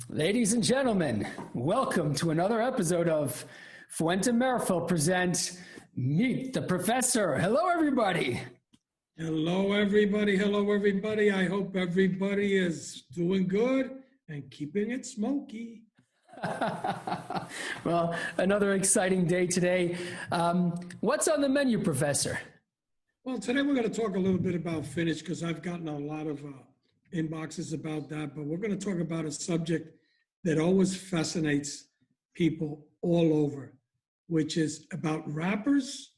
Ladies and gentlemen, welcome to another episode of Fuente Meerapfel presents Meet the Professor. Hello, everybody. Hello, everybody. Hello, everybody. I hope everybody is doing good and keeping it smoky. Well, another exciting day today. What's on the menu, Professor? Well, today we're going to talk a little bit about finish because I've gotten a lot of inboxes about that, but we're going to talk about a subject that always fascinates people all over, which is about wrappers,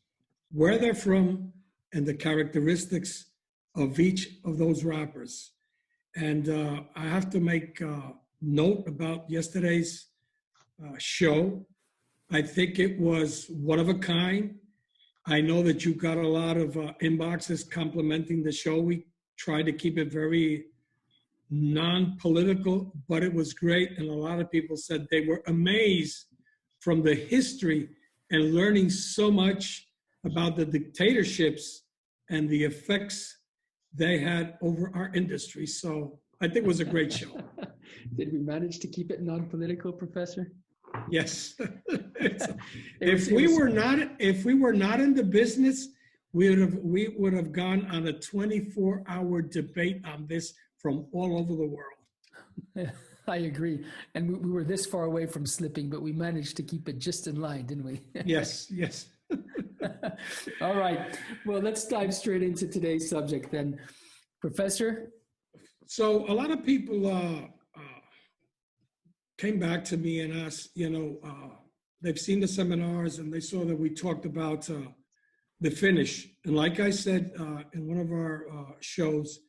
where they're from, and the characteristics of each of those wrappers. And I have to make note about yesterday's show. I think it was one of a kind. I know that you got a lot of inboxes complimenting the show. We tried to keep it very non-political, but it was great. And a lot of people said they were amazed from the history and learning so much about the dictatorships and the effects they had over our industry. So I think it was a great show. Did we manage to keep it non-political, Professor? Yes. If we were not in the business, we would have gone on a 24-hour debate on this from all over the world. I agree. And we were this far away from slipping, but we managed to keep it just in line, didn't we? Yes, yes. All right. Well, let's dive straight into today's subject then. Professor? So a lot of people came back to me and asked, they've seen the seminars and they saw that we talked about the finish. And like I said in one of our shows,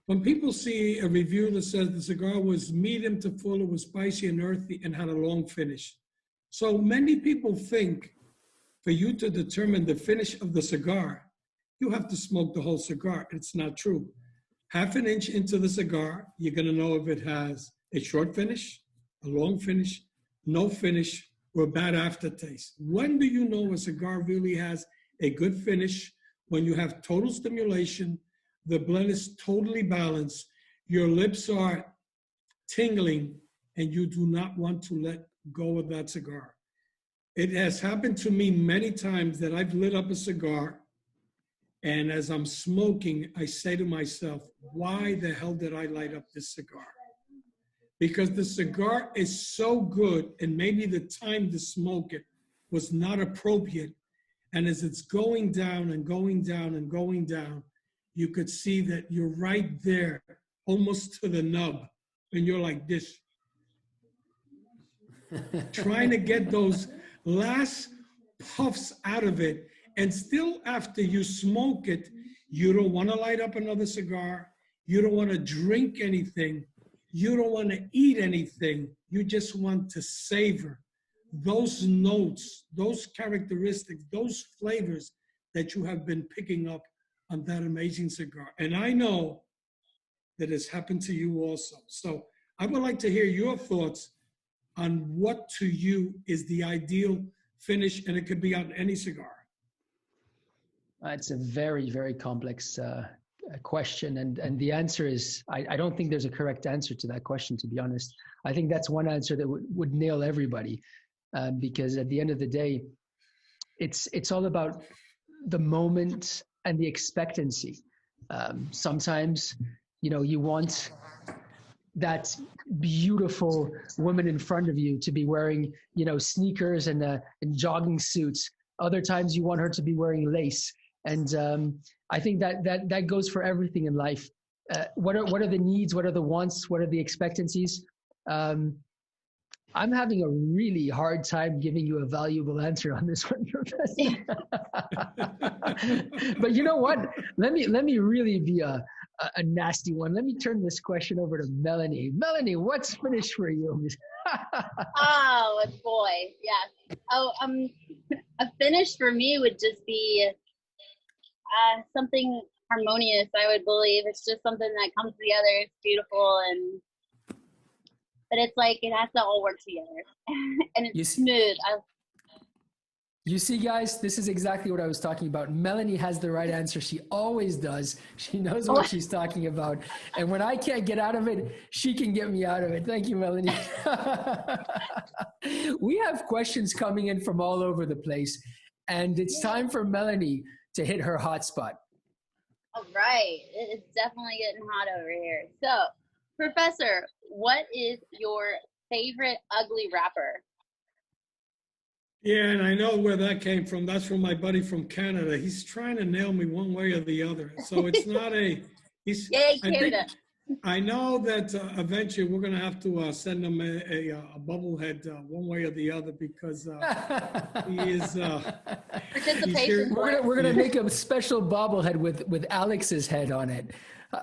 when people see a review that says the cigar was medium to full, it was spicy and earthy and had a long finish. So many people think for you to determine the finish of the cigar, you have to smoke the whole cigar. It's not true. Half an inch into the cigar, you're going to know if it has a short finish, a long finish, no finish, or a bad aftertaste. When do you know a cigar really has a good finish? When you have total stimulation, the blend is totally balanced, your lips are tingling, and you do not want to let go of that cigar. It has happened to me many times that I've lit up a cigar, and as I'm smoking, I say to myself, why the hell did I light up this cigar? Because the cigar is so good, and maybe the time to smoke it was not appropriate. And as it's going down and going down and going down, you could see that you're right there, almost to the nub, and you're like this, trying to get those last puffs out of it. And still after you smoke it, you don't want to light up another cigar. You don't want to drink anything. You don't want to eat anything. You just want to savor those notes, those characteristics, those flavors that you have been picking up on that amazing cigar. And I know that it's happened to you also. So I would like to hear your thoughts on what to you is the ideal finish, and it could be on any cigar. It's a very, very complex question. And the answer is, I don't think there's a correct answer to that question, to be honest. I think that's one answer that would nail everybody. Because at the end of the day, it's all about the moment and the expectancy. Sometimes, you want that beautiful woman in front of you to be wearing, sneakers and jogging suits. Other times you want her to be wearing lace. And I think that goes for everything in life. What are the needs? What are the wants? What are the expectancies? I'm having a really hard time giving you a valuable answer on this one, Professor. But you know what? Let me really be a nasty one. Let me turn this question over to Melanie. Melanie, what's finished for you? Oh boy, yes. A finish for me would just be something harmonious. I would believe it's just something that comes together. It's beautiful but it's like it has to all work together, and it's smooth. You see, guys, this is exactly what I was talking about. Melanie has the right answer. She always does. She knows what she's talking about. And when I can't get out of it, she can get me out of it. Thank you, Melanie. We have questions coming in from all over the place. And it's time for Melanie to hit her hotspot. All right. It's definitely getting hot over here. So, Professor, what is your favorite ugly rapper? Yeah, and I know where that came from. That's from my buddy from Canada. He's trying to nail me one way or the other. So it's not a. He's. Yay, Canada. I know that eventually we're going to have to send him a bubblehead one way or the other because he is. Participation. We're gonna make a special bobblehead with Alex's head on it.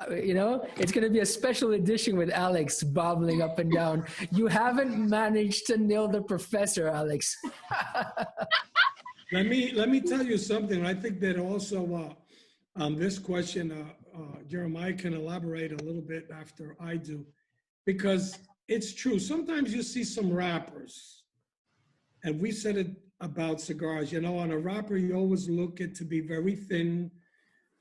You know, it's going to be a special edition with Alex bobbling up and down. You haven't managed to nail the professor, Alex. Let me tell you something. I think that also on this question, Jeremiah can elaborate a little bit after I do, because it's true. Sometimes you see some rappers, and we said it about cigars. You know, on a wrapper, you always look it to be very thin,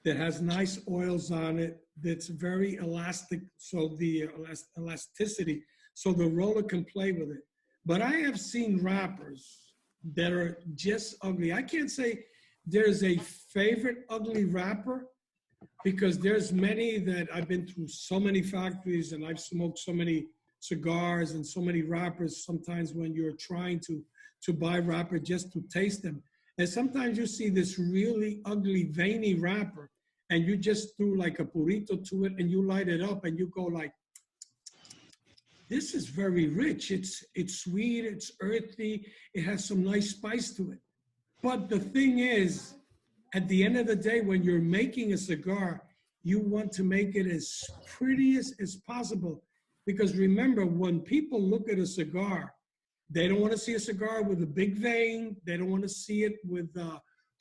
that has nice oils on it, that's very elastic, so the elasticity, so the roller can play with it. But I have seen wrappers that are just ugly. I can't say there's a favorite ugly wrapper, because there's many that I've been through so many factories and I've smoked so many cigars and so many wrappers. Sometimes when you're trying to buy wrapper just to taste them, and sometimes you see this really ugly, veiny wrapper, and you just threw like a burrito to it and you light it up and you go like, this is very rich. It's sweet, it's earthy, it has some nice spice to it. But the thing is, at the end of the day, when you're making a cigar, you want to make it as pretty as possible. Because remember, when people look at a cigar, they don't want to see a cigar with a big vein. They don't want to see it with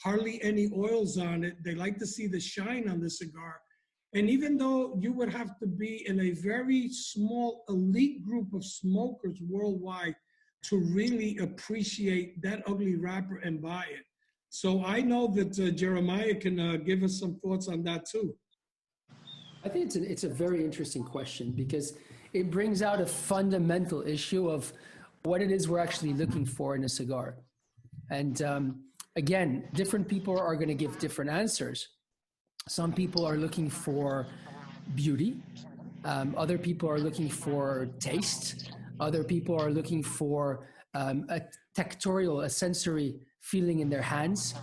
hardly any oils on it. They like to see the shine on the cigar. And even though you would have to be in a very small elite group of smokers worldwide to really appreciate that ugly wrapper and buy it. So I know that Jeremiah can give us some thoughts on that too. I think it's a very interesting question, because it brings out a fundamental issue of what it is we're actually looking for in a cigar. And again, different people are going to give different answers. Some people are looking for beauty. Other people are looking for taste. Other people are looking for a tactorial, a sensory feeling in their hands.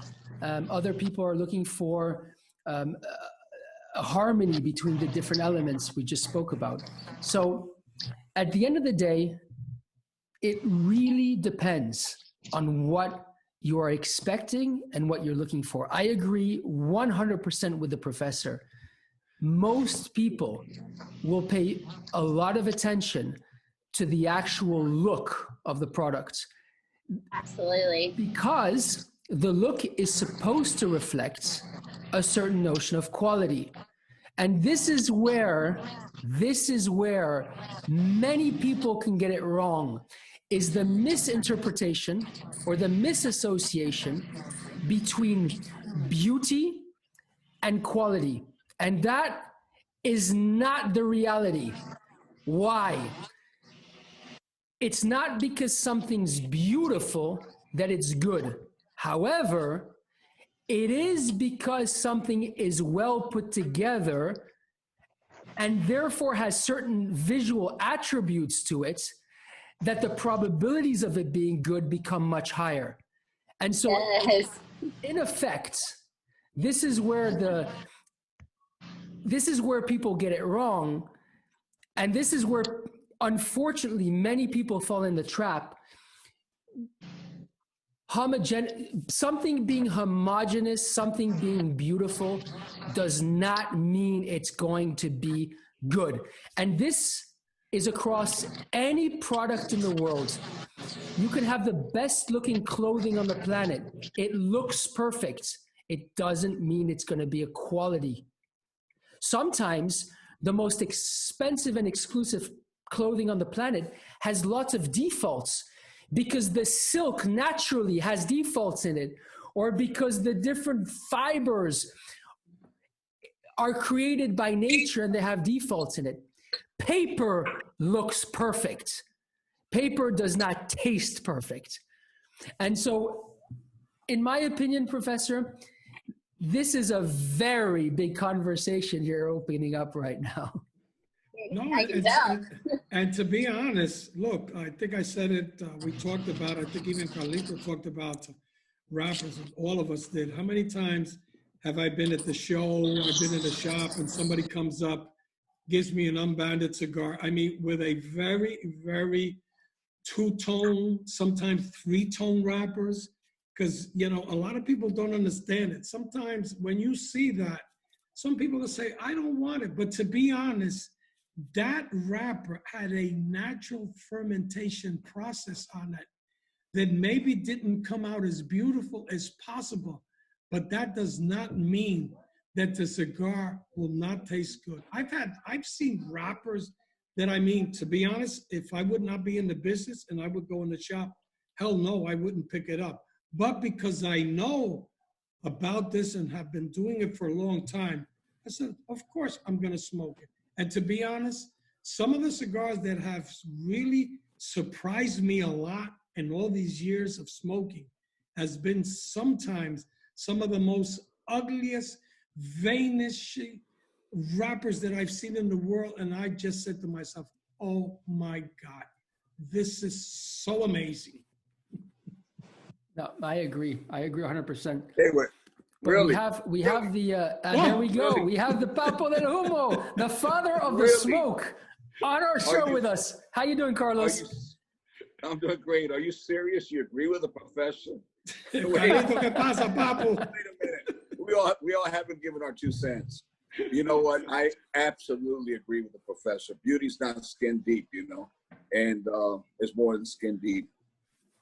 Other people are looking for a harmony between the different elements we just spoke about. So at the end of the day, it really depends on what you are expecting and what you're looking for. I agree 100% with the professor. Most people will pay a lot of attention to the actual look of the product. Absolutely. Because the look is supposed to reflect a certain notion of quality. And this is where many people can get it wrong, is the misinterpretation or the misassociation between beauty and quality. And that is not the reality. Why? It's not because something's beautiful that it's good. However, it is because something is well put together and therefore has certain visual attributes to it that the probabilities of it being good become much higher. And so, yes, in effect, this is where people get it wrong. And this is where, unfortunately, many people fall in the trap. Something being homogeneous, something being beautiful does not mean it's going to be good. And this is across any product in the world. You can have the best looking clothing on the planet. It looks perfect. It doesn't mean it's going to be a quality. Sometimes the most expensive and exclusive clothing on the planet has lots of defaults because the silk naturally has defaults in it, or because the different fibers are created by nature and they have defaults in it. Paper looks perfect. Paper does not taste perfect. And so, in my opinion, Professor, this is a very big conversation here opening up right now. No, and to be honest, look, I think I said it, we talked about, I think even Carlito talked about rappers, and all of us did. How many times have I been at the show, I've been in the shop, and somebody comes up, gives me an unbanded cigar, I mean, with a very, very two-tone, sometimes three-tone wrappers, because, you know, a lot of people don't understand it. Sometimes when you see that, some people will say, I don't want it. But to be honest, that wrapper had a natural fermentation process on it that maybe didn't come out as beautiful as possible. But that does not mean that the cigar will not taste good. I've seen wrappers that, I mean, to be honest, if I would not be in the business and I would go in the shop, hell no, I wouldn't pick it up. But because I know about this and have been doing it for a long time, I said, of course I'm gonna smoke it. And to be honest, some of the cigars that have really surprised me a lot in all these years of smoking has been sometimes some of the most ugliest, vainish wrappers that I've seen in the world. And I just said to myself, oh my God, this is so amazing. No, I agree 100%. They were really. We have the there we go. Really? We have the Papo del Humo, the father of the Really? smoke, on our show with us. How you doing, Carlos? I'm doing great. Are you serious? You agree with the professor? Carlito, ¿qué pasa, Papo? Wait a minute. We all haven't given our 2 cents. You know what? I absolutely agree with the professor. Beauty's not skin deep, you know, and it's more than skin deep.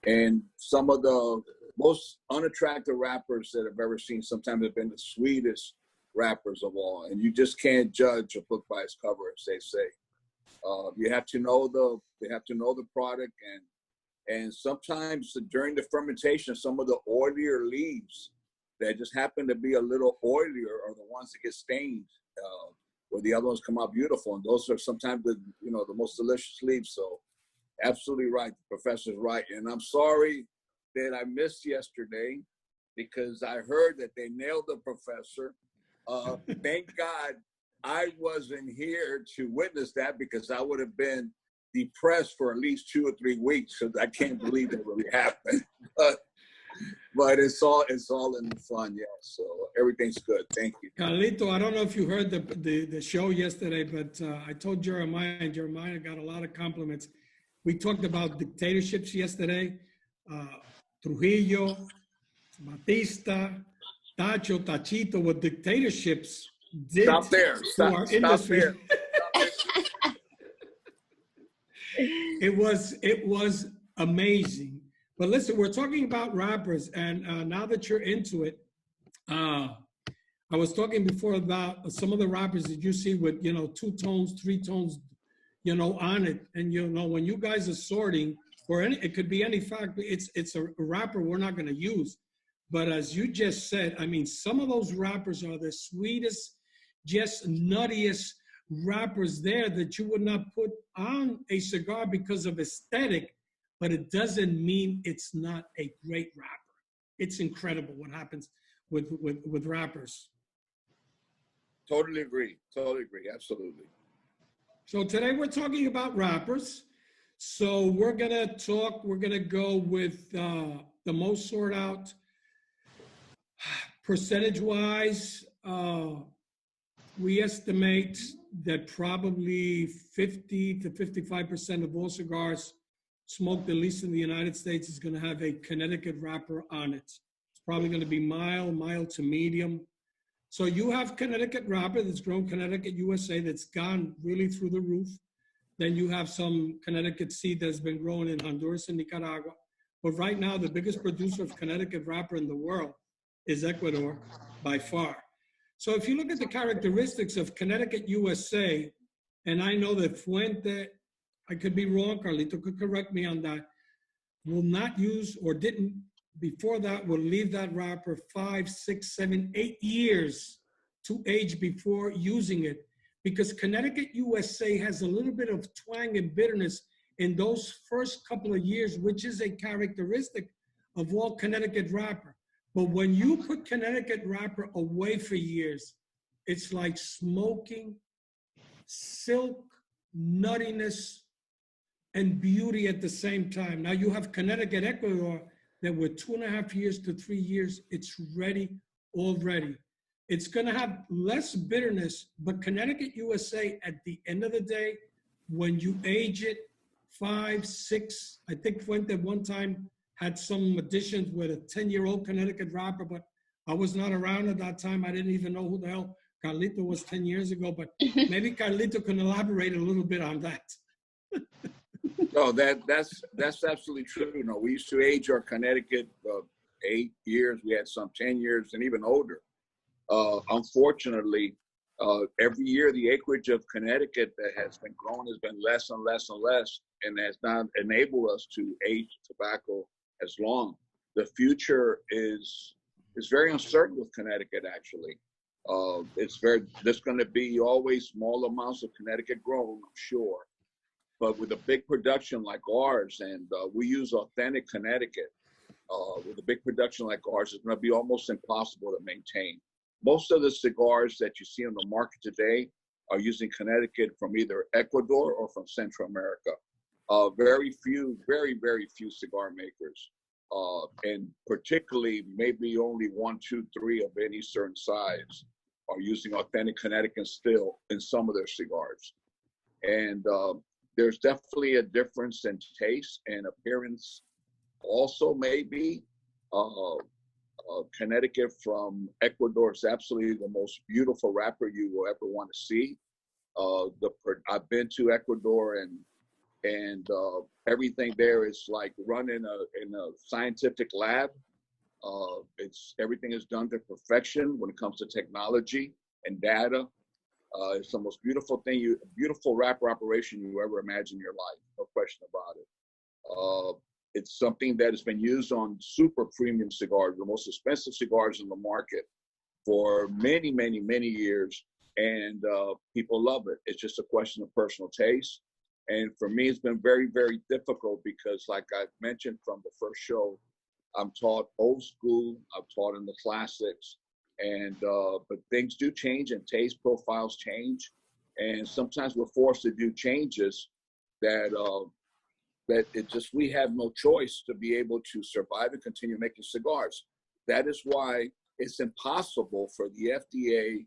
And some of the most unattractive rappers that I've ever seen sometimes have been the sweetest rappers of all. And you just can't judge a book by its cover, as they say. You have to know the product, and sometimes during the fermentation, some of the oilier leaves that just happen to be a little oilier are the ones that get stained, where the other ones come out beautiful. And those are sometimes the most delicious leaves. So absolutely right. The professor's right. And I'm sorry that I missed yesterday because I heard that they nailed the professor. Thank God I wasn't here to witness that, because I would have been depressed for at least 2 or 3 weeks, because I can't believe it really happened. But it's all in the fun, yeah. So everything's good. Thank you. Carlito, I don't know if you heard the show yesterday, but I told Jeremiah, and Jeremiah got a lot of compliments. We talked about dictatorships yesterday. Trujillo, Batista, Tacho, Tachito, what dictatorships did Stop there. to our industry. There. It was amazing. But listen, we're talking about rappers, and now that you're into it, I was talking before about some of the rappers that you see with 2 tones, 3 tones, on it. And when you guys are sorting, or it could be any fact, it's a rapper we're not going to use. But as you just said, I mean, some of those rappers are the sweetest, just nuttiest rappers there that you would not put on a cigar because of aesthetic, but it doesn't mean it's not a great rapper. It's incredible what happens with rappers. Totally agree. Absolutely. So today we're talking about rappers. So we're gonna go with the most sought out percentage-wise. We estimate that probably 50 to 55% of all cigars smoked, at least in the United States, is going to have a Connecticut wrapper on it. It's probably going to be mild to medium. So you have Connecticut wrapper that's grown Connecticut, USA, that's gone really through the roof. Then you have some Connecticut seed that's been grown in Honduras and Nicaragua. But right now, the biggest producer of Connecticut wrapper in the world is Ecuador by far. So if you look at the characteristics of Connecticut USA, and I know that Fuente, I could be wrong, Carlito could correct me on that, will not use or didn't before that will leave that wrapper 5, 6, 7, 8 years to age before using it, because Connecticut USA has a little bit of twang and bitterness in those first couple of years, which is a characteristic of all Connecticut wrapper. But when you put Connecticut wrapper away for years, it's like smoking silk, nuttiness, and beauty at the same time. Now you have Connecticut Ecuador that with 2.5 years to 3 years, it's ready already. It's gonna have less bitterness, but Connecticut USA at the end of the day, when you age it 5, 6, I think Fuente one time had some additions with a 10-year-old Connecticut wrapper, but I was not around at that time. I didn't even know who the hell Carlito was 10 years ago, but maybe Carlito can elaborate a little bit on that. No, that's absolutely true. You know, we used to age our Connecticut 8 years. We had some 10 years and even older. Unfortunately, every year the acreage of Connecticut that has been grown has been less and less and less, and has not enabled us to age tobacco as long. The future is very uncertain with Connecticut, actually. There's going to be always small amounts of Connecticut grown, I'm sure. But with a big production like ours, and we use authentic Connecticut, with a big production like ours, it's going to be almost impossible to maintain. Most of the cigars that you see on the market today are using Connecticut from either Ecuador or from Central America. Very few cigar makers, and particularly maybe only 1, 2, 3 of any certain size are using authentic Connecticut still in some of their cigars. And there's definitely a difference in taste and appearance. Also, maybe Connecticut from Ecuador is absolutely the most beautiful wrapper you will ever want to see. I've been to Ecuador, and everything there is like run in a scientific lab. Everything is done to perfection when it comes to technology and data. It's the most beautiful thing, beautiful wrapper operation you ever imagine in your life, no question about it. It's something that has been used on super premium cigars, the most expensive cigars in the market, for many, many, many years, and people love it. It's just a question of personal taste. And for me, it's been very, very difficult because, like I mentioned from the first show, I'm taught old school, I'm taught in the classics, and but things do change and taste profiles change, and sometimes we're forced to do changes that we have no choice to be able to survive and continue making cigars. That is why it's impossible for the FDA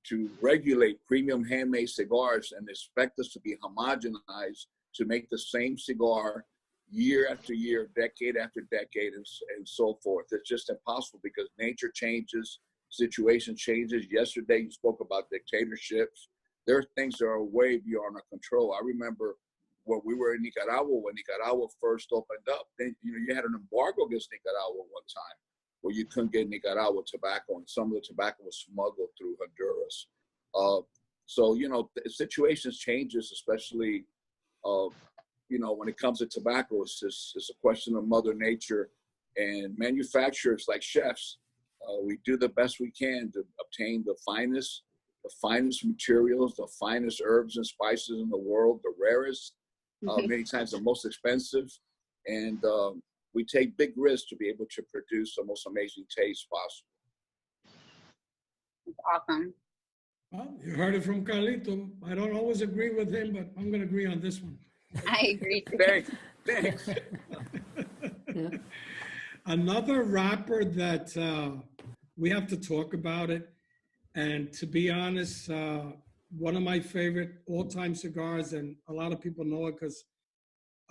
to regulate premium handmade cigars and expect us to be homogenized to make the same cigar year after year, decade after decade, and so forth. It's just impossible because nature changes, situation changes. Yesterday you spoke about dictatorships. There are things that are way beyond our control. I remember when we were in Nicaragua, when Nicaragua first opened up, then you had an embargo against Nicaragua one time, where you couldn't get Nicaragua tobacco, and some of the tobacco was smuggled through Honduras. So situations changes, especially when it comes to tobacco. It's a question of Mother Nature, and manufacturers like chefs, we do the best we can to obtain the finest materials, the finest herbs and spices in the world, the rarest, many times the most expensive, and we take big risks to be able to produce the most amazing taste possible. That's awesome. Well, you heard it from Carlito. I don't always agree with him, but I'm going to agree on this one. I agree. Thanks. Yeah. Another wrapper that we have to talk about it, and to be honest, one of my favorite all-time cigars, and a lot of people know it because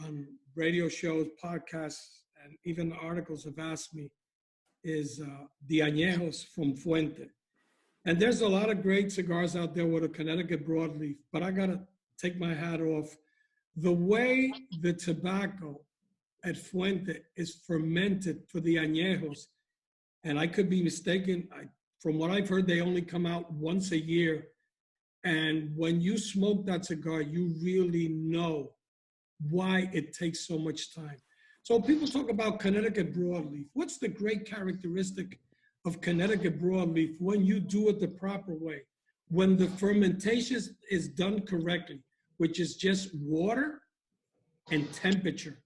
on radio shows, podcasts, and even articles have asked me, is the Añejos from Fuente. And there's a lot of great cigars out there with a Connecticut broadleaf, but I got to take my hat off. The way the tobacco at Fuente is fermented for the Añejos, and I could be mistaken, from what I've heard, they only come out once a year. And when you smoke that cigar, you really know why it takes so much time. So people talk about Connecticut broadleaf. What's the great characteristic of Connecticut broadleaf when you do it the proper way? When the fermentation is done correctly, which is just water and temperature.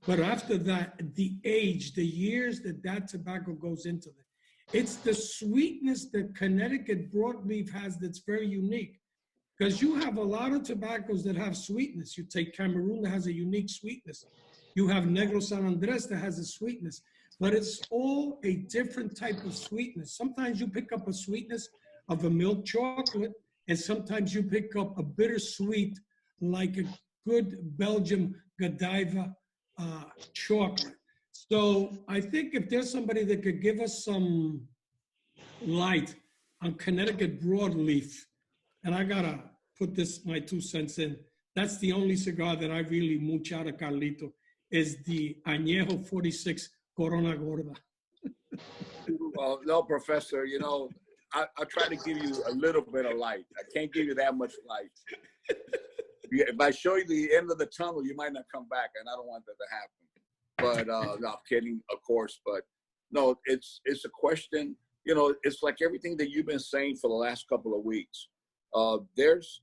But after that, the age, the years that tobacco goes into it. It's the sweetness that Connecticut broadleaf has that's very unique. Because you have a lot of tobaccos that have sweetness. You take Cameroon that has a unique sweetness. You have Negro San Andres that has a sweetness. But it's all a different type of sweetness. Sometimes you pick up a sweetness of a milk chocolate, and sometimes you pick up a bittersweet like a good Belgian Godiva chocolate. So I think if there's somebody that could give us some light on Connecticut broadleaf, and I gotta put this, my 2 cents in, that's the only cigar that I really mooch out of Carlito, is the Añejo 46 Corona Gorda. Well, no, Professor, you know, I try to give you a little bit of light. I can't give you that much light. If I show you the end of the tunnel, you might not come back, and I don't want that to happen. But no, I'm kidding, of course. But no, it's a question. You know, it's like everything that you've been saying for the last couple of weeks. There's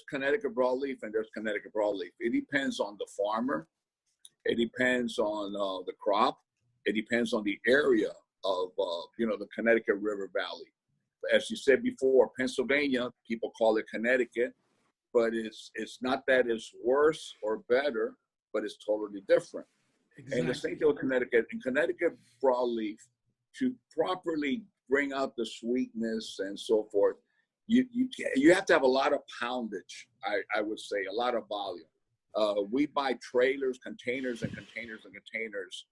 Connecticut broadleaf and there's Connecticut broadleaf. It depends on the farmer. It depends on the crop. It depends on the area of the Connecticut River Valley. As you said before, Pennsylvania, people call it Connecticut, but it's not that it's worse or better, but it's totally different. Exactly. And the same thing with Connecticut. In Connecticut broadleaf, to properly bring out the sweetness and so forth, you have to have a lot of poundage, I would say, a lot of volume. We buy trailers, containers, and containers and containers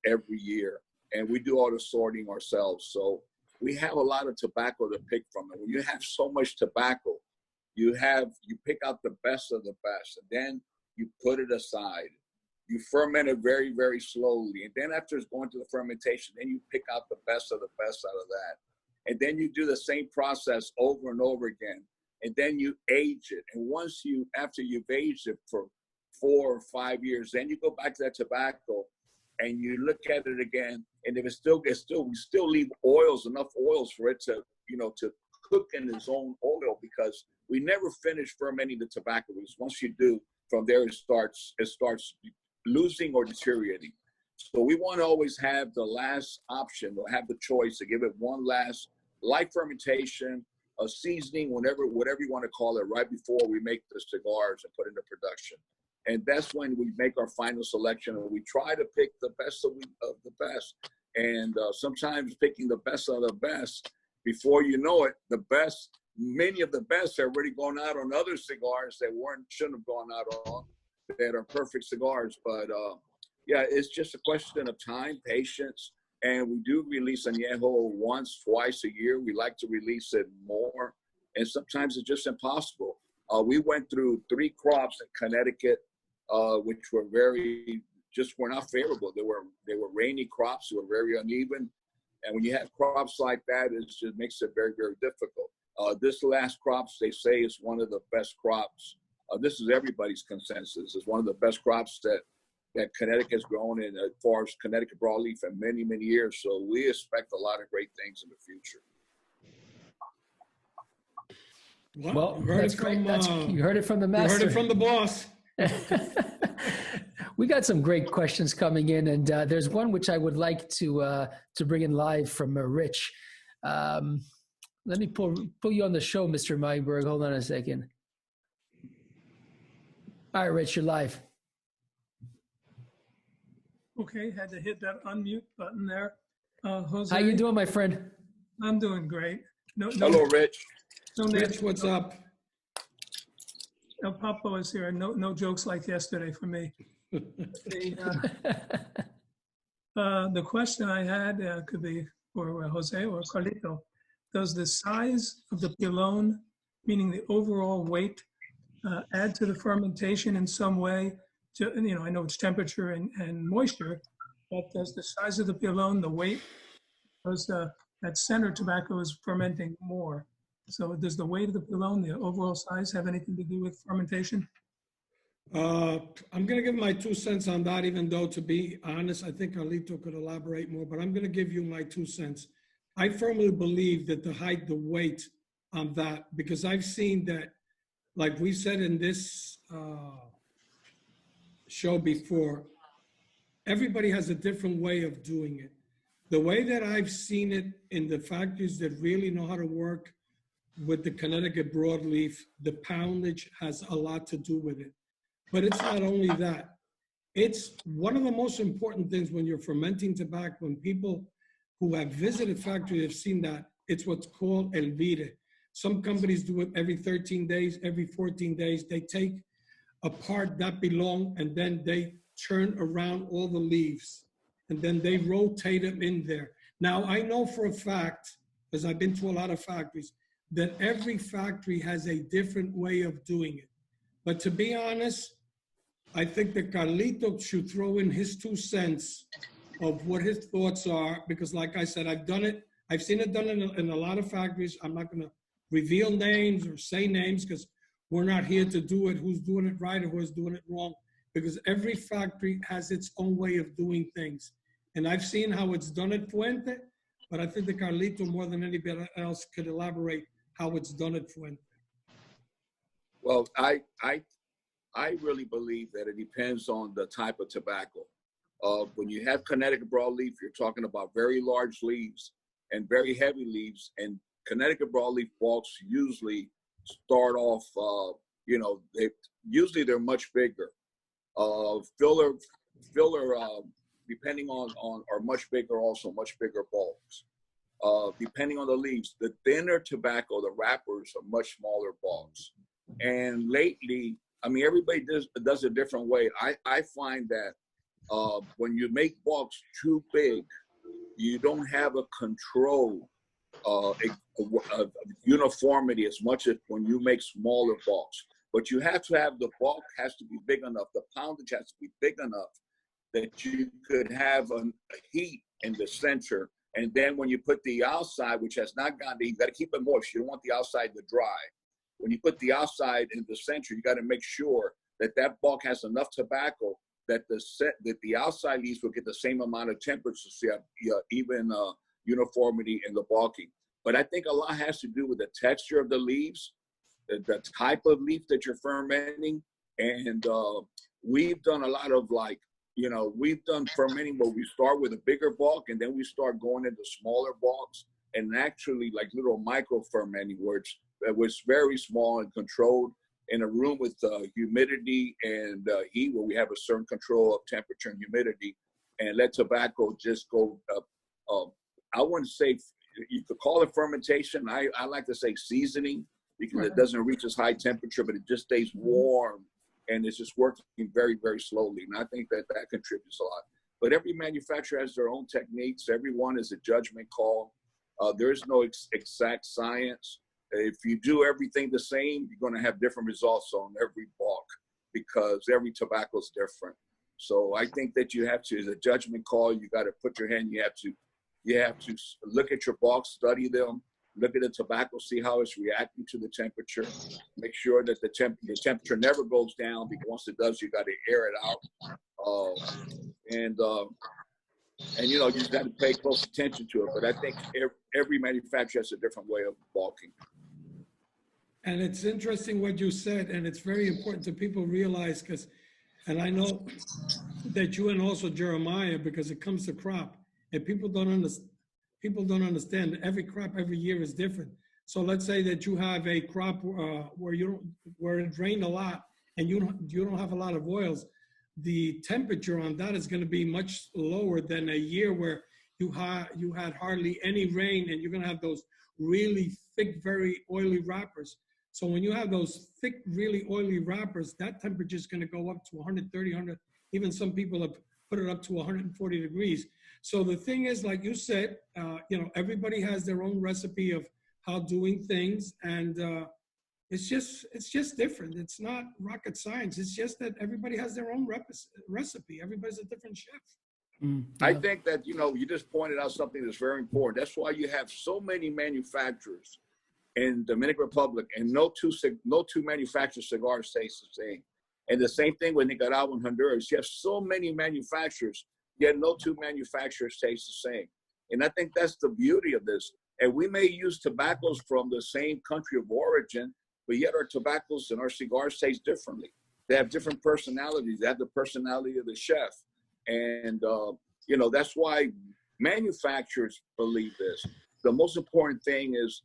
every year, and we do all the sorting ourselves. So we have a lot of tobacco to pick from. And when you have so much tobacco, you pick out the best of the best, and then you put it aside. You ferment it very, very slowly. And then after it's going through the fermentation, then you pick out the best of the best out of that. And then you do the same process over and over again. And then you age it. And after you've aged it for 4 or 5 years, then you go back to that tobacco and you look at it again. And if we still leave enough oils for it to cook in its own oil, because we never finish fermenting the tobacco. Because once you do, from there it starts losing or deteriorating. So we want to always have the last option, or have the choice to give it one last light fermentation, a seasoning, whatever you want to call it, right before we make the cigars and put into production. And that's when we make our final selection, and we try to pick the best of the best. And sometimes picking the best of the best, before you know it, many of the best have already gone out on other cigars that shouldn't have gone out on, that are perfect cigars. But yeah, it's just a question of time, patience. And we do release Añejo once, twice a year. We like to release it more. And sometimes it's just impossible. We went through 3 crops in Connecticut, which were were not favorable. They were rainy crops. They were very uneven. And when you have crops like that, it just makes it very, very difficult. This last crops, they say, is one of the best crops. This is everybody's consensus. It's one of the best crops that Connecticut's grown in as far as Connecticut broadleaf in many, many years. So we expect a lot of great things in the future. Well, that's great. You heard it from the master. You heard it from the boss. We got some great questions coming in, and there's one which I would like to bring in live from Rich. Let me pull you on the show, Mr. Meyerberg. Hold on a second. All right, Rich, you're live. Okay, had to hit that unmute button there. Jose, how you doing, my friend? I'm doing great. Hello, Rich. Rich, what's up? El Papo is here. No jokes like yesterday for me. The question I had could be for Jose or Carlito. Does the size of the pilon, meaning the overall weight, add to the fermentation in some way? I know it's temperature and moisture, but does the size of the pilon, the weight, does that center tobacco is fermenting more? So does the weight of the pilon, the overall size, have anything to do with fermentation? I'm going to give my 2 cents on that, even though, to be honest, I think Carlito could elaborate more, but I'm going to give you my 2 cents. I firmly believe that the height, the weight on that, because I've seen that, like we said in this show before, everybody has a different way of doing it. The way that I've seen it in the factories that really know how to work with the Connecticut broadleaf, the poundage has a lot to do with it. But it's not only that. It's one of the most important things when you're fermenting tobacco, when people who have visited factories have seen that, it's what's called el vire. Some companies do it every 13 days, every 14 days. They take a part that belong and then they turn around all the leaves and then they rotate them in there. Now, I know for a fact, because I've been to a lot of factories, that every factory has a different way of doing it. But to be honest, I think that Carlito should throw in his 2 cents of what his thoughts are, because like I said, I've done it. I've seen it done in a lot of factories. I'm not going to reveal names or say names because we're not here to do it, who's doing it right or who's doing it wrong, because every factory has its own way of doing things. And I've seen how it's done at Fuente, but I think that Carlito, more than anybody else, could elaborate how it's done at Fuente. Well, I really believe that it depends on the type of tobacco. When you have Connecticut broadleaf, you're talking about very large leaves and very heavy leaves. And Connecticut broadleaf bulks usually start off, they're much bigger. Filler, depending on, are much bigger also, much bigger bulks. Depending on the leaves, the thinner tobacco, the wrappers are much smaller bulks. And lately, I mean, everybody does a different way. I find that when you make bulks too big, you don't have a control of uniformity as much as when you make smaller bulks. But you have to have, the bulk has to be big enough, the poundage has to be big enough that you could have a heat in the center. And then when you put the outside, which has not gone, you got to keep it moist. You don't want the outside to dry. When you put the outside in the center, you got to make sure that that bulk has enough tobacco that the outside leaves will get the same amount of temperature, so you have even uniformity in the bulking. But I think a lot has to do with the texture of the leaves, the type of leaf that you're fermenting, and we've done a lot of we've done fermenting where we start with a bigger bulk and then we start going into smaller bulks and actually like little micro fermenting where it's very small and controlled in a room with humidity and heat, where we have a certain control of temperature and humidity, and let tobacco just go up. I wouldn't say, you could call it fermentation. I like to say seasoning, because it doesn't reach as high temperature, but it just stays warm and it's just working very, very slowly. And I think that contributes a lot. But every manufacturer has their own techniques. Everyone is a judgment call. There is no exact science. If you do everything the same, you're going to have different results on every bulk because every tobacco is different. So I think that you have to, as a judgment call, you got to put your hand, you have to look at your bulk, study them, look at the tobacco, see how it's reacting to the temperature, make sure that the temperature never goes down, because once it does, you got to air it out. And you just got to pay close attention to it. But I think every manufacturer has a different way of bulking. And it's interesting what you said, and it's very important to people realize, and I know that you and also Jeremiah, because it comes to crop, and people don't understand every crop every year is different. So let's say that you have a crop where it rained a lot and you don't have a lot of oils. The temperature on that is going to be much lower than a year where you had hardly any rain, and you're going to have those really thick, very oily wrappers. So when you have those thick, really oily wrappers, that temperature is going to go up to 130, 100. Even some people have put it up to 140 degrees. So the thing is, like you said, everybody has their own recipe of how doing things, and it's just different. It's not rocket science. It's just that everybody has their own recipe. Everybody's a different chef. I think that, you just pointed out something that's very important. That's why you have so many manufacturers in Dominican Republic, and no two manufacturer cigars taste the same. And the same thing with Nicaragua and Honduras. You have so many manufacturers, yet no two manufacturers taste the same. And I think that's the beauty of this. And we may use tobaccos from the same country of origin, but yet our tobaccos and our cigars taste differently. They have different personalities. They have the personality of the chef. And, you know, that's why manufacturers believe this. The most important thing is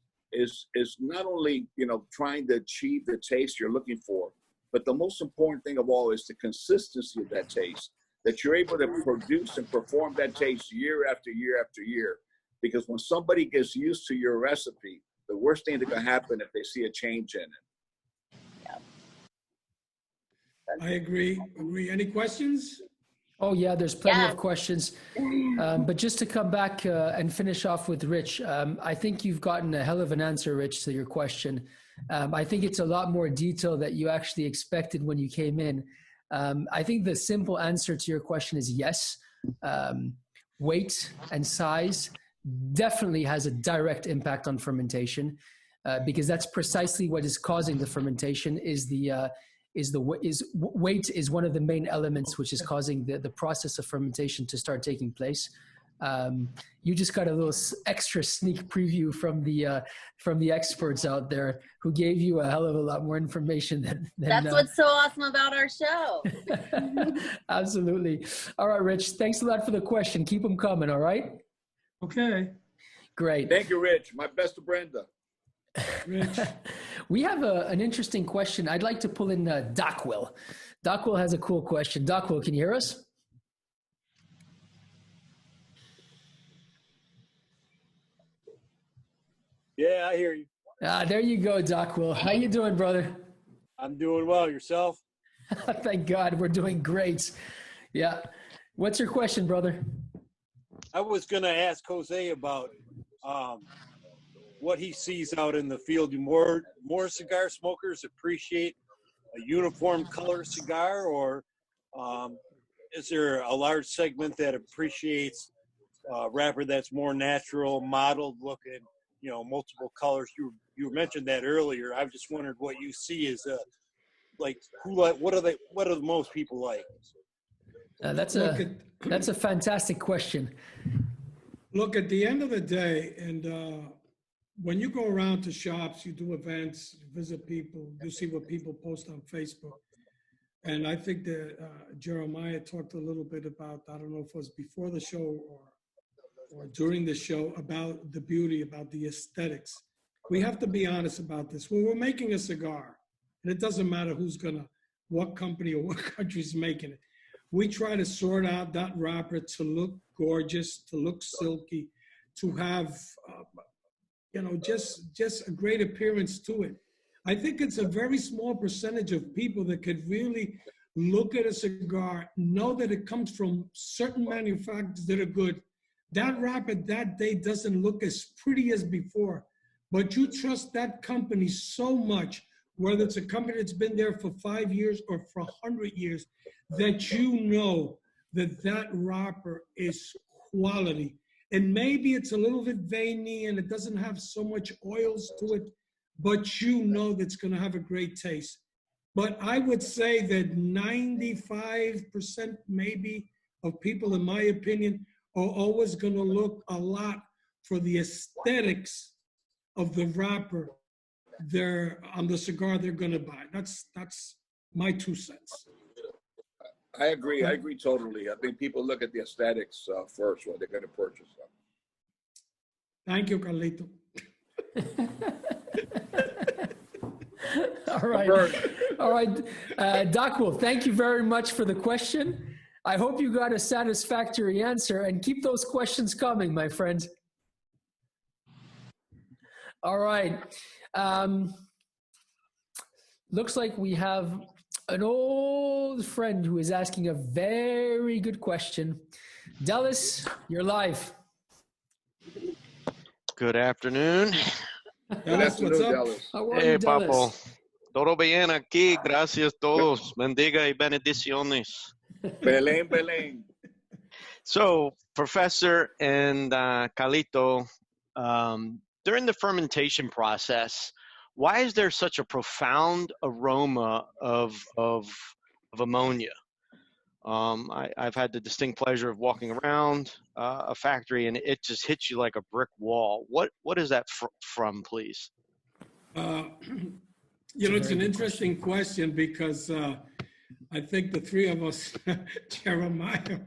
not only, you know, trying to achieve the taste you're looking for, but the most important thing of all is the consistency of that taste, that you're able to produce and perform that taste year after year after year. Because when somebody gets used to your recipe, the worst thing that can happen if they see a change in it. I agree. Any questions? Oh yeah, there's plenty of questions. But just to come back and finish off with Rich, I think you've gotten a hell of an answer, Rich, to your question. I think it's a lot more detail that you actually expected when you came in. I think the simple answer to your question is yes. Weight and size definitely has a direct impact on fermentation, because that's precisely what is causing the fermentation. Weight is one of the main elements which is causing the process of fermentation to start taking place. You just got a little extra sneak preview from the experts out there who gave you a hell of a lot more information than that's what's so awesome about our show. Absolutely. All right, Rich, thanks a lot for the question. Keep them coming. All right. Okay. Great. Thank you, Rich. My best to Brenda. Rich. We have an interesting question. I'd like to pull in Dockwell. Dockwell has a cool question. Dockwell, can you hear us? Yeah, I hear you. There you go, Dockwell. How you doing, brother? I'm doing well. Yourself? Thank God, we're doing great. Yeah. What's your question, brother? I was going to ask Jose about what he sees out in the field. Do more cigar smokers appreciate a uniform color cigar, or is there a large segment that appreciates wrapper that's more natural, mottled looking, you know, multiple colors? You mentioned that earlier. I just wondered what you see is what do the most people like? That's a fantastic question. Look, at the end of the day, and when you go around to shops, you do events, you visit people, you see what people post on Facebook. And I think that Jeremiah talked a little bit about, I don't know if it was before the show or during the show, about the beauty, about the aesthetics. We have to be honest about this. When we're making a cigar, and it doesn't matter what company or what country's making it, we try to sort out that wrapper to look gorgeous, to look silky, to have, just a great appearance to it. I think it's a very small percentage of people that could really look at a cigar, know that it comes from certain manufacturers that are good. That wrapper that day doesn't look as pretty as before, but you trust that company so much, whether it's a company that's been there for 5 years or for 100 years, that you know that wrapper is quality. And maybe it's a little bit veiny and it doesn't have so much oils to it, but you know that's going to have a great taste. But I would say that 95% maybe of people, in my opinion, are always going to look a lot for the aesthetics of the wrapper on the cigar they're going to buy. That's my 2 cents. I agree. I agree totally. I think people look at the aesthetics first when they're going to purchase them. Thank you, Carlito. All right. Dockwell, thank you very much for the question. I hope you got a satisfactory answer, and keep those questions coming, my friend. All right. Looks like we have an old friend who is asking a very good question. Dallas, you're live. Good afternoon. Dallas, what's up? Dallas. How are Hey, you, Dallas? Papo. Todo bien aquí. Gracias todos. Bendiga y bendiciones. Belén, Belén. So, Professor and Carlito, during the fermentation process, why is there such a profound aroma of ammonia. I've had the distinct pleasure of walking around a factory, and it just hits you like a brick wall. What is that from, please? It's an interesting question because I think the three of us, Jeremiah,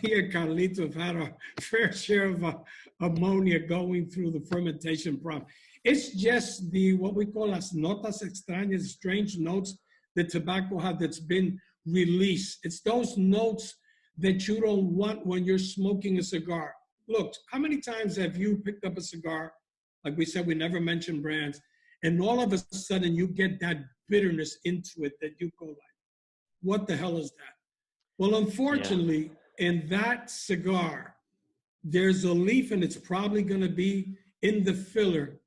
me and Carlito, have had our fair share of ammonia going through the fermentation process. It's just what we call las notas extrañas, strange notes that tobacco has that's been released. It's those notes that you don't want when you're smoking a cigar. Look, how many times have you picked up a cigar? Like we said, we never mention brands. And all of a sudden you get that bitterness into it that you go like, what the hell is that? Well, unfortunately, in that cigar, there's a leaf, and it's probably going to be in the filler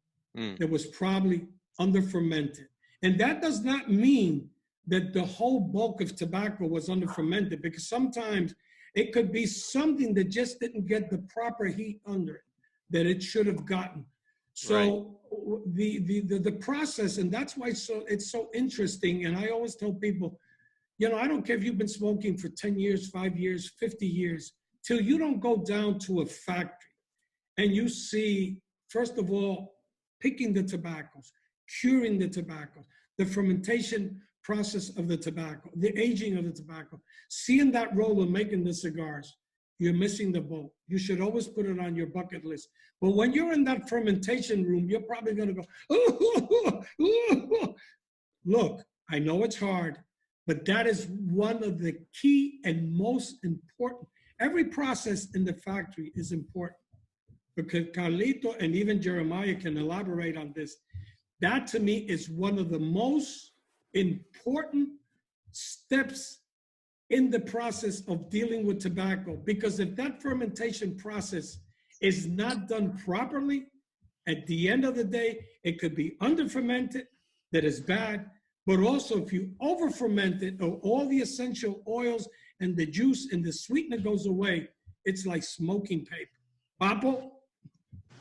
that was probably under fermented. And that does not mean that the whole bulk of tobacco was under fermented, because sometimes it could be something that just didn't get the proper heat under it that it should have gotten. So the process, and that's why it's so interesting. And I always tell people, I don't care if you've been smoking for 10 years, 5 years, 50 years, till you don't go down to a factory and you see, first of all, picking the tobaccos, curing the tobacco, the fermentation process of the tobacco, the aging of the tobacco, seeing that role of making the cigars, you're missing the boat. You should always put it on your bucket list. But when you're in that fermentation room, you're probably going to go, look, I know it's hard, but that is one of the key and most important. Every process in the factory is important, because Carlito and even Jeremiah can elaborate on this. That to me is one of the most important steps in the process of dealing with tobacco, because if that fermentation process is not done properly, at the end of the day, it could be under fermented, that is bad, but also if you over ferment it, or all the essential oils and the juice and the sweetener goes away, it's like smoking paper. Papo?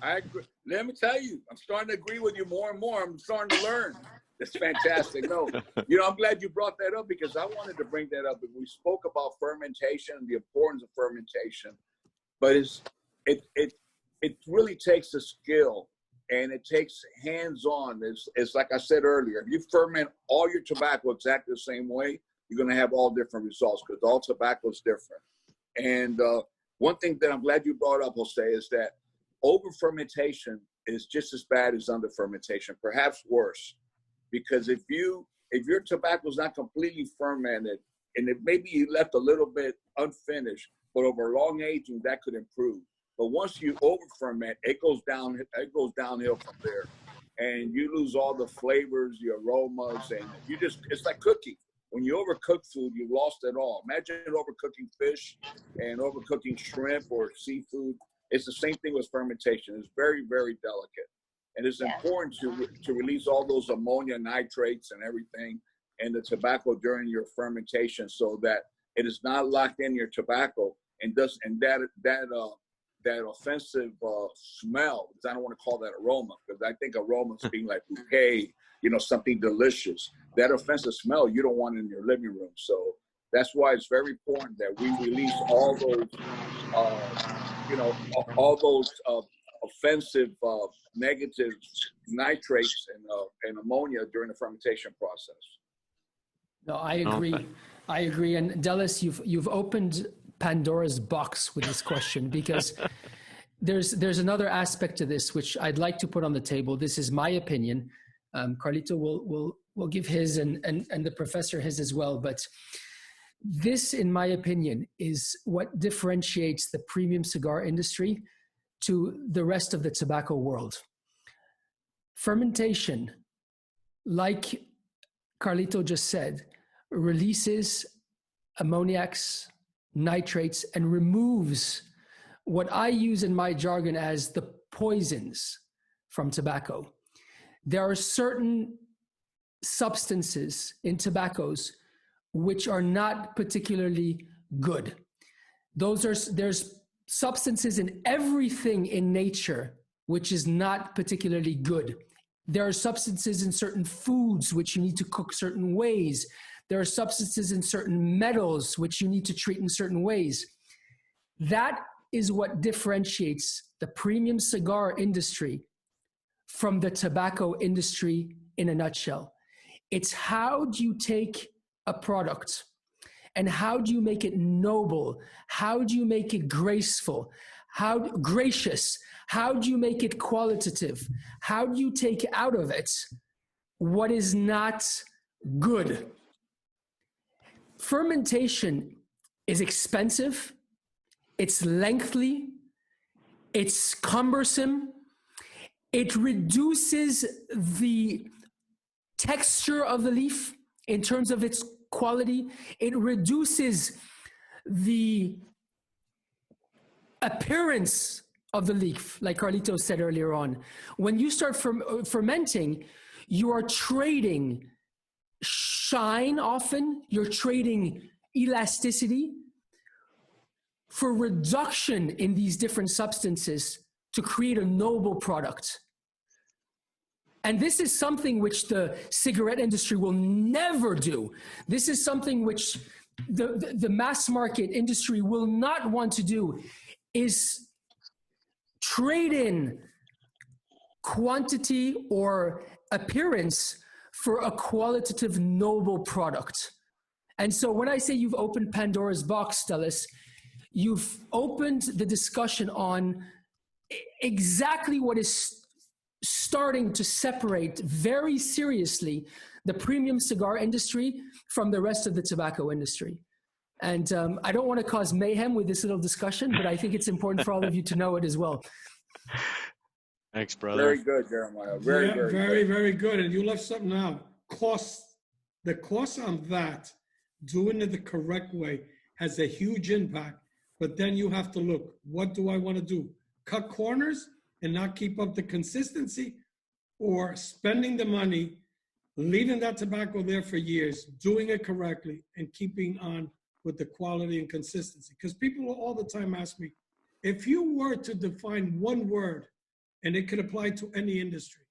I agree. Let me tell you, I'm starting to agree with you more and more. I'm starting to learn. It's fantastic. No, I'm glad you brought that up, because I wanted to bring that up. We spoke about fermentation and the importance of fermentation, but it really takes a skill, and it takes hands-on. It's like I said earlier, if you ferment all your tobacco exactly the same way, you're going to have all different results, because all tobacco is different. And one thing that I'm glad you brought up, Jose, is that over fermentation is just as bad as under fermentation, perhaps worse. Because if your tobacco is not completely fermented, and maybe you left a little bit unfinished, but over long aging that could improve. But once you over ferment, it goes downhill from there, and you lose all the flavors, the aromas, and it's like cooking. When you overcook food, you've lost it all. Imagine overcooking fish and overcooking shrimp or seafood. It's the same thing with fermentation. It's very, very delicate. And it's important to release all those ammonia nitrates and everything in the tobacco during your fermentation, so that it is not locked in your tobacco and that offensive smell, because I don't want to call that aroma, because I think aroma is being like bouquet, something delicious. That offensive smell you don't want in your living room. So that's why it's very important that we release all those, offensive, negative nitrates and ammonia during the fermentation process. No, I agree. Okay. I agree. And Dallas, you've opened Pandora's box with this question, because there's another aspect to this which I'd like to put on the table. This is my opinion. Carlito will give his, and the professor his as well. But this, in my opinion, is what differentiates the premium cigar industry to the rest of the tobacco world. Fermentation, like Carlito just said, releases ammoniacs, nitrates, and removes what I use in my jargon as the poisons from tobacco. There are certain substances in tobaccos which are not particularly good. There's substances in everything in nature which is not particularly good. There are substances in certain foods which you need to cook certain ways. There are substances in certain metals which you need to treat in certain ways. That is what differentiates the premium cigar industry from the tobacco industry in a nutshell. It's how do you take a product and how do you make it noble? How do you make it graceful? How gracious? How do you make it qualitative? How do you take out of it what is not good? Fermentation is expensive, it's lengthy, it's cumbersome, it reduces the texture of the leaf in terms of its quality, it reduces the appearance of the leaf, like Carlito said earlier on. When you start fermenting, you are trading shine often, you're trading elasticity for reduction in these different substances to create a noble product. And this is something which the cigarette industry will never do. This is something which the mass market industry will not want to do, is trade in quantity or appearance for a qualitative, noble product. And so when I say you've opened Pandora's box, Stellis, you've opened the discussion on exactly what is starting to separate very seriously the premium cigar industry from the rest of the tobacco industry. And I don't want to cause mayhem with this little discussion, but I think it's important for all of you to know it as well. Thanks, brother. Very good, Jeremiah. Very good. And you left something out. The cost on that, doing it the correct way, has a huge impact. But then you have to look, what do I want to do? Cut corners and not keep up the consistency, or spending the money, leaving that tobacco there for years, doing it correctly, and keeping on with the quality and consistency. Because people all the time ask me, if you were to define one word, and it could apply to any industry,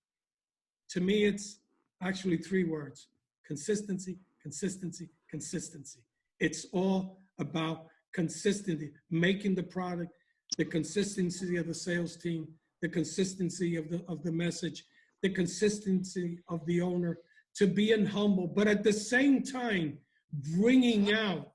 to me, it's actually 3 words: consistency, consistency, consistency. It's all about consistency, making the product, the consistency of the sales team, the consistency of the message, the consistency of the owner, to being humble, but at the same time, bringing out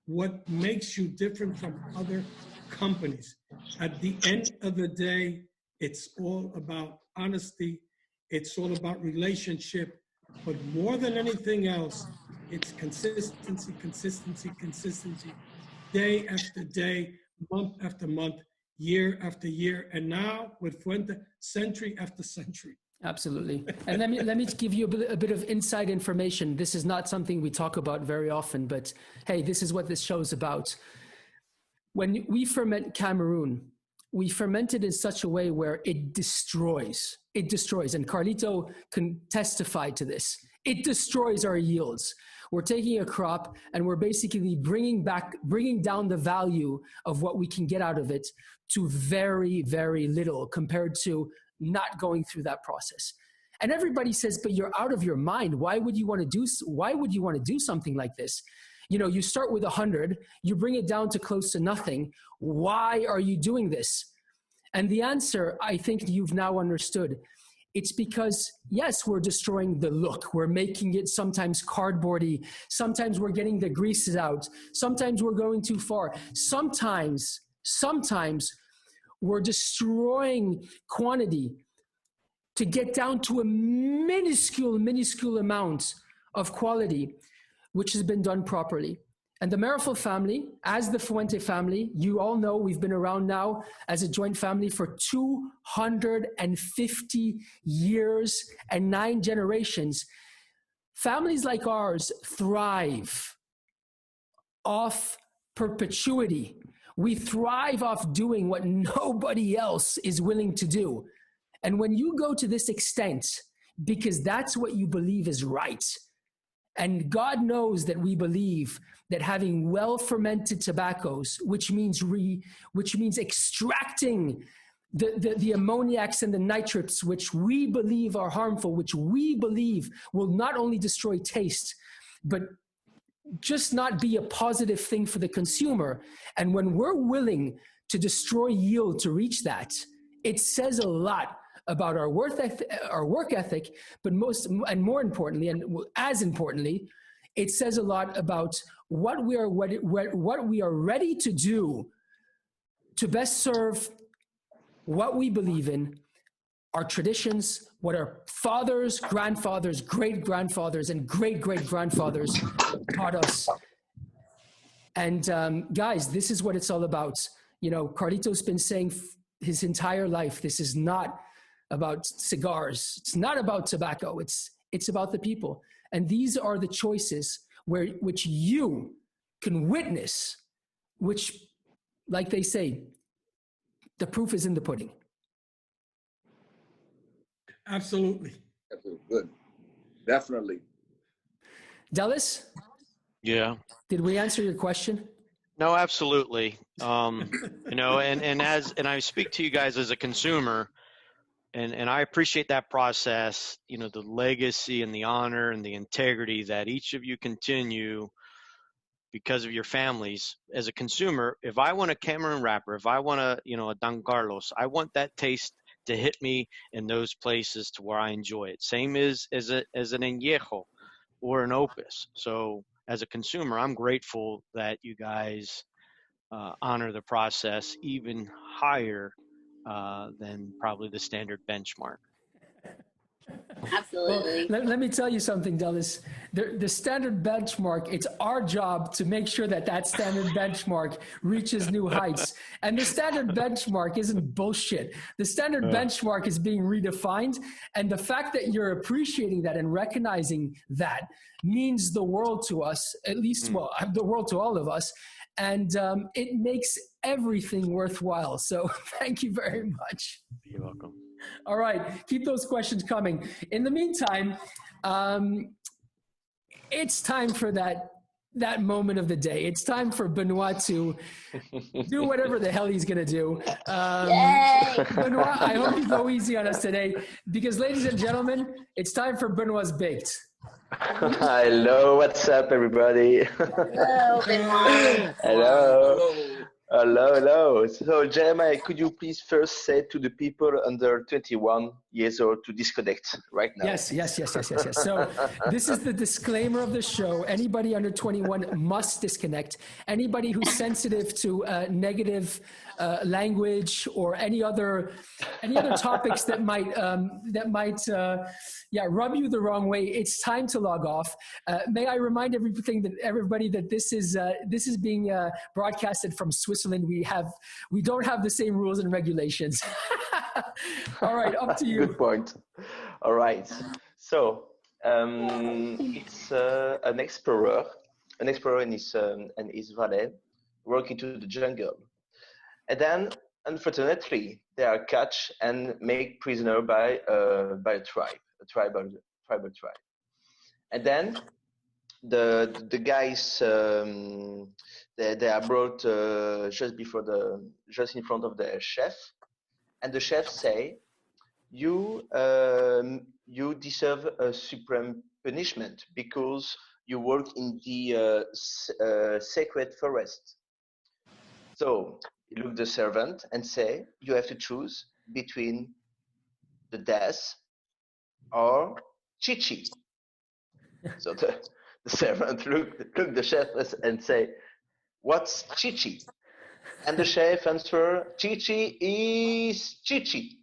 what makes you different from other companies. At the end of the day, it's all about honesty. It's all about relationship. But more than anything else, it's consistency, consistency, consistency. Day after day, month after month, year after year. And now with Fuente, century after century. Absolutely. And let me give you a bit of inside information. This is not something we talk about very often, but hey, this is what this show is about. When we ferment Cameroon, we ferment it in such a way where it destroys. It destroys. And Carlito can testify to this. It destroys our yields. We're taking a crop and we're basically bringing down the value of what we can get out of it to very, very little compared to not going through that process. And everybody says, but you're out of your mind. Why would you want to do something like this? You know, you start with 100, you bring it down to close to nothing. Why are you doing this? And the answer, I think you've now understood. It's because, yes, we're destroying the look. We're making it sometimes cardboardy. Sometimes we're getting the greases out. Sometimes we're going too far. Sometimes we're destroying quantity to get down to a minuscule amount of quality, which has been done properly. And the Meerapfel family, as the Fuente family, you all know we've been around now as a joint family for 250 years and 9 generations. Families like ours thrive off perpetuity. We thrive off doing what nobody else is willing to do. And when you go to this extent, because that's what you believe is right, and God knows that we believe that having well-fermented tobaccos, which means extracting the ammoniacs and the nitrates, which we believe are harmful, which we believe will not only destroy taste, but just not be a positive thing for the consumer. And when we're willing to destroy yield to reach that, it says a lot about our work ethic, but more importantly, and as importantly, it says a lot about what we are ready to do to best serve what we believe in, our traditions, what our fathers, grandfathers, great-grandfathers, and great-great-grandfathers taught us. And guys, this is what it's all about. You know, Carlito's been saying his entire life, this is not about cigars. It's not about tobacco. It's about the people. And these are the choices which you can witness, which, like they say, the proof is in the pudding. Absolutely. Good. Definitely. Dallas? Yeah. Did we answer your question? No, absolutely. You know, and I speak to you guys as a consumer, and I appreciate that process, you know, the legacy and the honor and the integrity that each of you continue because of your families. As a consumer, if I want a Cameron wrapper, if I want a, you know, a Don Carlos, I want that taste to hit me in those places to where I enjoy it. Same as an añejo or an opus. So as a consumer, I'm grateful that you guys honor the process even higher than probably the standard benchmark. Absolutely. Well, let me tell you something, Dallas. The standard benchmark, it's our job to make sure that standard benchmark reaches new heights. And the standard benchmark isn't bullshit. The standard benchmark is being redefined. And the fact that you're appreciating that and recognizing that means the world to us, at least, well, the world to all of us. And it makes everything worthwhile. So thank you very much. You're welcome. All right, keep those questions coming. In the meantime, it's time for that moment of the day. It's time for Benoit to do whatever the hell he's going to do. Benoit, I hope you go easy on us today because, ladies and gentlemen, it's time for Benoit's Baked. Hello, what's up, everybody? Hello, Benoit. Hello. So, Jeremiah, could you please first say to the people under 21 years old to disconnect right now? Yes. So this is the disclaimer of the show. Anybody under 21 must disconnect. Anybody who's sensitive to negative language or any other topics that might rub you the wrong way, it's time to log off. May I remind everybody that this is being broadcasted from Switzerland. We don't have the same rules and regulations. All right, up to you. Good point. All right. So it's an explorer and his valet work into the jungle. And then, unfortunately, they are catch and made prisoner by a tribal tribe. And then the guys they are brought just in front of the chef, and the chef say, you deserve a supreme punishment because you work in the sacred forest. So he look the servant and say, you have to choose between the death or Chichi. So the servant look the chef and say, what's Chichi? And the chef answer, Chichi is Chichi.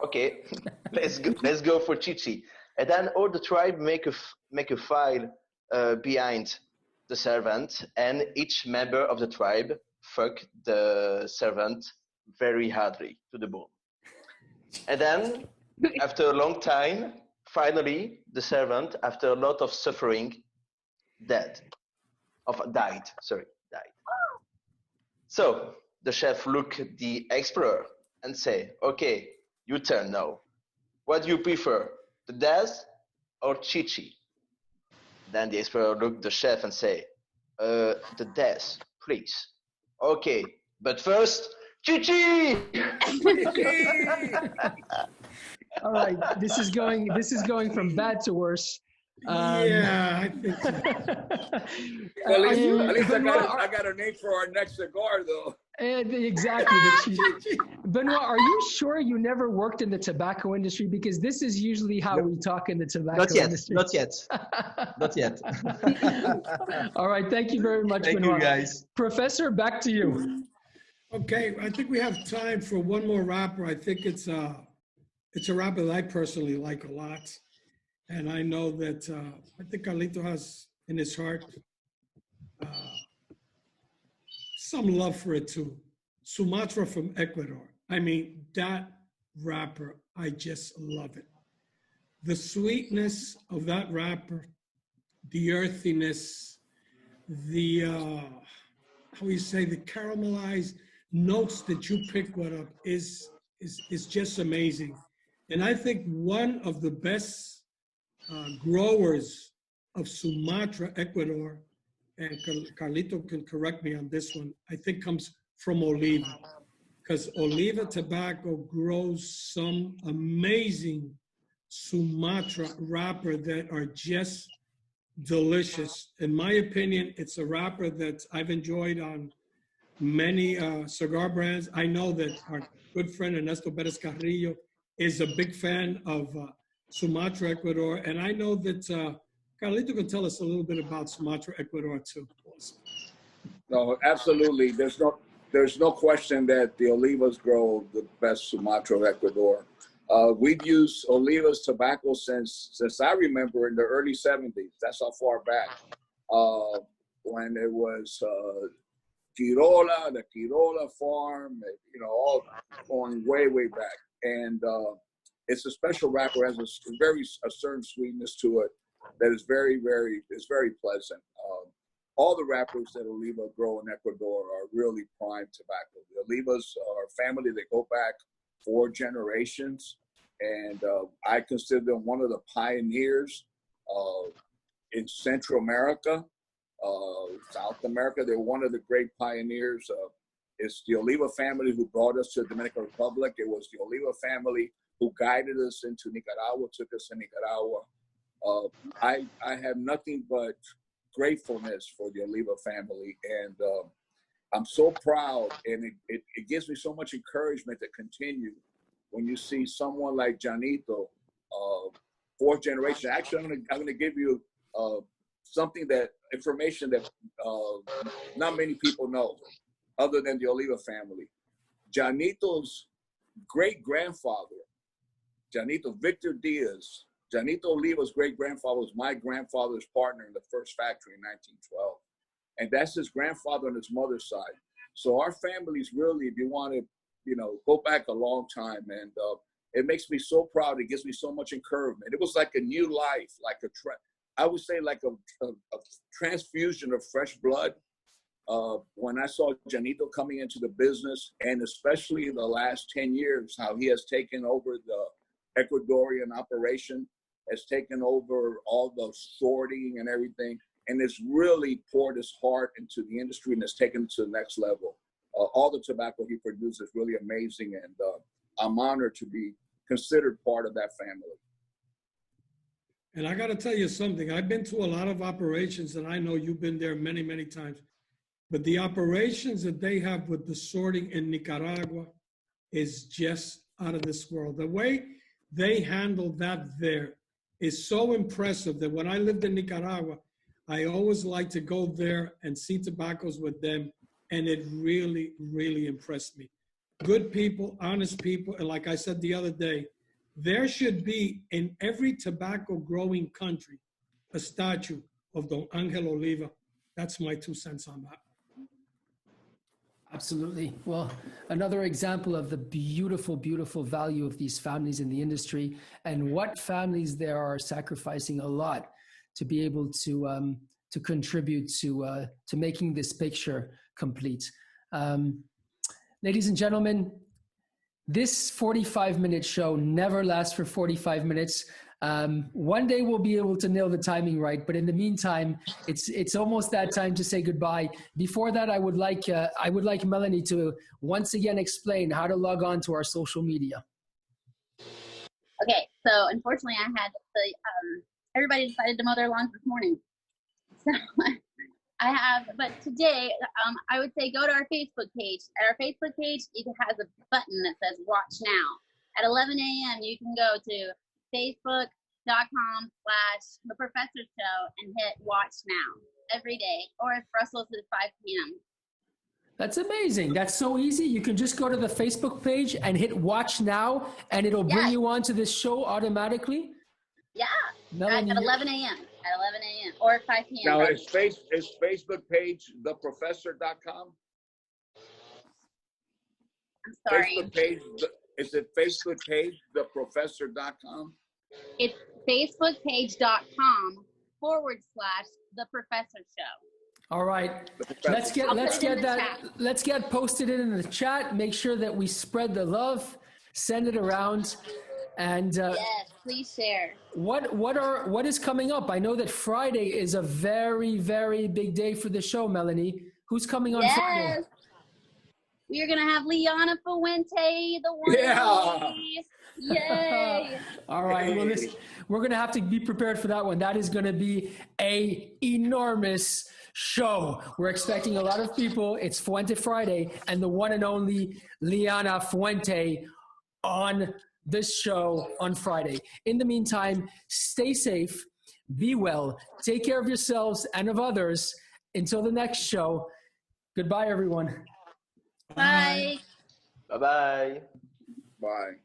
Okay, let's go for Chichi. And then all the tribe make a file behind the servant, and each member of the tribe fuck the servant very hardly to the bone. And then after a long time, finally the servant, after a lot of suffering, died. So the chef look at the explorer and say, okay, your turn now. What do you prefer, the death or Chichi? Then the explorer look at the chef and say, the death, please. Okay, but first, Chichi! All right, this is going from bad to worse. Yeah, I think so. Well, at you- least Benoit, I got a name for our next cigar, though. exactly. Benoit, are you sure you never worked in the tobacco industry? Because this is usually how we talk in the tobacco Not yet. industry. Not yet. Not yet. All right. Thank you very much, Thank Benoit. you, guys. Professor, back to you. Okay, I think we have time for one more rapper. I think it's a rapper that I personally like a lot. And I know that I think Carlito has in his heart some love for it too. Sumatra from Ecuador. I mean, that rapper, I just love it. The sweetness of that rapper, the earthiness, the, how you say, the caramelized notes that you pick up is just amazing. And I think one of the best growers of Sumatra, Ecuador, and Carlito can correct me on this one, I think comes from Oliva, because Oliva tobacco grows some amazing Sumatra wrapper that are just delicious. In my opinion, it's a wrapper that I've enjoyed on many cigar brands. I know that our good friend Ernesto Perez Carillo is a big fan of Sumatra, Ecuador, and I know that Carlito can tell us a little bit about Sumatra, Ecuador too. No, absolutely. There's no question that the Olivas grow the best Sumatra of Ecuador. We've used Olivas tobacco since I remember in the early 70s. That's how far back. When it was Quirola, the Quirola farm, you know, all going way, way back. And it's a special wrapper, has a certain sweetness to it that is very, very pleasant. All the wrappers that Oliva grow in Ecuador are really prime tobacco. The Olivas are a family that go back 4 generations, and I consider them one of the pioneers in Central America, South America. They're one of the great pioneers. It's the Oliva family who brought us to the Dominican Republic. It was the Oliva family who guided us into Nicaragua, took us to Nicaragua. I have nothing but gratefulness for the Oliva family, and I'm so proud, and it gives me so much encouragement to continue when you see someone like Janito, 4th generation. Actually, I'm gonna give you information that not many people know, other than the Oliva family. Janito's great-grandfather, Janito Victor Diaz, Janito Oliva's great-grandfather was my grandfather's partner in the first factory in 1912. And that's his grandfather on his mother's side. So our family's really, if you want to, you know, go back a long time. And it makes me so proud. It gives me so much encouragement. It was like a new life, like I would say like a transfusion of fresh blood. When I saw Janito coming into the business, and especially in the last 10 years, how he has taken over the Ecuadorian operation, has taken over all the sorting and everything, and it's really poured his heart into the industry and has taken it to the next level. All the tobacco he produces is really amazing, and I'm honored to be considered part of that family. And I got to tell you something. I've been to a lot of operations, and I know you've been there many, many times. But the operations that they have with the sorting in Nicaragua is just out of this world. The way they handle that there is so impressive that when I lived in Nicaragua, I always liked to go there and see tobaccos with them. And it really, really impressed me. Good people, honest people. And like I said the other day, there should be in every tobacco growing country a statue of Don Angel Oliva. That's my 2 cents on that. Absolutely. Well, another example of the beautiful, beautiful value of these families in the industry, and what families there are sacrificing a lot to be able to contribute to making this picture complete. Ladies and gentlemen, this 45-minute show never lasts for 45 minutes. One day we'll be able to nail the timing right, but in the meantime, it's almost that time to say goodbye. Before that, I would like Melanie to once again explain how to log on to our social media. Okay, so unfortunately, I had the everybody decided to mow their lawns this morning. So but today, I would say go to our Facebook page. At our Facebook page, it has a button that says Watch Now. At 11 a.m., you can go to facebook.com/The Professor Show and hit Watch Now every day. Or if Brussels is 5 p.m. That's amazing. That's so easy. You can just go to the Facebook page and hit Watch Now, and it'll bring you on to this show automatically. Yeah, Melanie, at 11 a.m. At 11 a.m. or 5 p.m. Now, is Facebook page theprofessor.com? I'm sorry. Facebook page, is it Facebook page theprofessor.com? It's facebookpage.com/The Professor Show. all right. Let's get posted in the chat. Make sure that we spread the love, send it around. And yes, please share. What is coming up? I know that Friday is a very, very big day for the show, Melanie. Who's coming on Friday? We are gonna have Liana Fuente, the one. Yeah. Yay! All right. Well, we're gonna have to be prepared for that one. That is gonna be a enormous show. We're expecting a lot of people. It's Fuente Friday, and the one and only Liana Fuente on this show on Friday. In the meantime, stay safe, be well, take care of yourselves and of others. Until the next show, goodbye, everyone. Bye. Bye-bye. Bye.